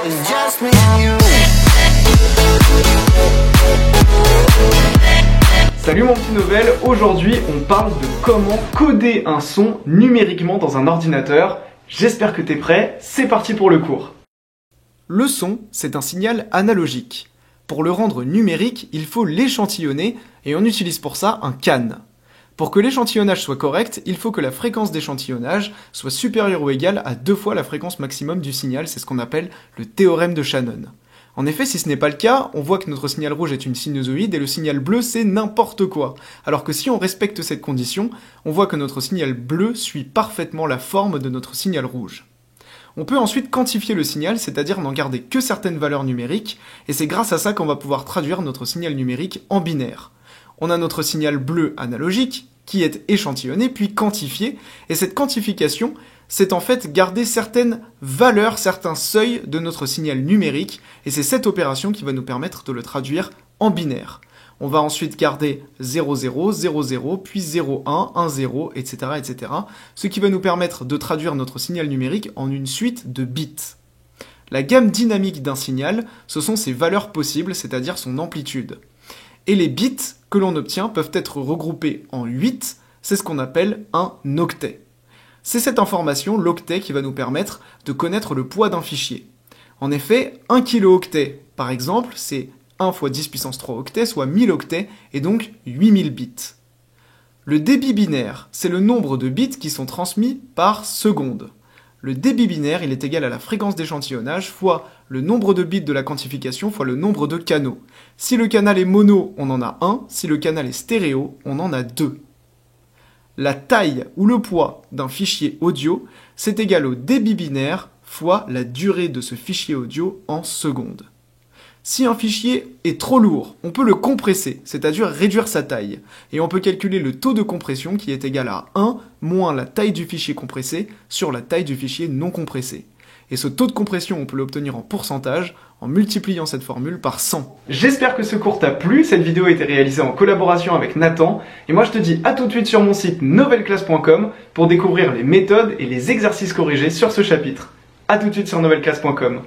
It's just me and you. Salut mon petit Novel, aujourd'hui on parle de comment coder un son numériquement dans un ordinateur. J'espère que t'es prêt, c'est parti pour le cours. Le son, c'est un signal analogique. Pour le rendre numérique, il faut l'échantillonner et on utilise pour ça un CAN. Pour que l'échantillonnage soit correct, il faut que la fréquence d'échantillonnage soit supérieure ou égale à 2 fois la fréquence maximum du signal, c'est ce qu'on appelle le théorème de Shannon. En effet, si ce n'est pas le cas, on voit que notre signal rouge est une sinusoïde et le signal bleu c'est n'importe quoi. Alors que si on respecte cette condition, on voit que notre signal bleu suit parfaitement la forme de notre signal rouge. On peut ensuite quantifier le signal, c'est-à-dire n'en garder que certaines valeurs numériques, et c'est grâce à ça qu'on va pouvoir traduire notre signal numérique en binaire. On a notre signal bleu analogique, qui est échantillonné puis quantifié, et cette quantification, c'est en fait garder certaines valeurs, certains seuils de notre signal numérique, et c'est cette opération qui va nous permettre de le traduire en binaire. On va ensuite garder 0, 0, 0, 0, puis 0, 1, 1, 0, etc., etc., ce qui va nous permettre de traduire notre signal numérique en une suite de bits. La gamme dynamique d'un signal, ce sont ses valeurs possibles, c'est-à-dire son amplitude. Et les bits que l'on obtient peuvent être regroupés en 8, c'est ce qu'on appelle un octet. C'est cette information, l'octet, qui va nous permettre de connaître le poids d'un fichier. En effet, 1 kilooctet, par exemple, c'est 1 fois 10 puissance 3 octets, soit 1000 octets, et donc 8000 bits. Le débit binaire, c'est le nombre de bits qui sont transmis par seconde. Le débit binaire, il est égal à la fréquence d'échantillonnage fois le nombre de bits de la quantification fois le nombre de canaux. Si le canal est mono, on en a 1, si le canal est stéréo, on en a 2. La taille ou le poids d'un fichier audio, c'est égal au débit binaire fois la durée de ce fichier audio en secondes. Si un fichier est trop lourd, on peut le compresser, c'est-à-dire réduire sa taille, et on peut calculer le taux de compression qui est égal à 1 moins la taille du fichier compressé sur la taille du fichier non compressé. Et ce taux de compression, on peut l'obtenir en pourcentage en multipliant cette formule par 100. J'espère que ce cours t'a plu, cette vidéo a été réalisée en collaboration avec Nathan, et moi je te dis à tout de suite sur mon site novelclass.com pour découvrir les méthodes et les exercices corrigés sur ce chapitre. A tout de suite sur novelclass.com.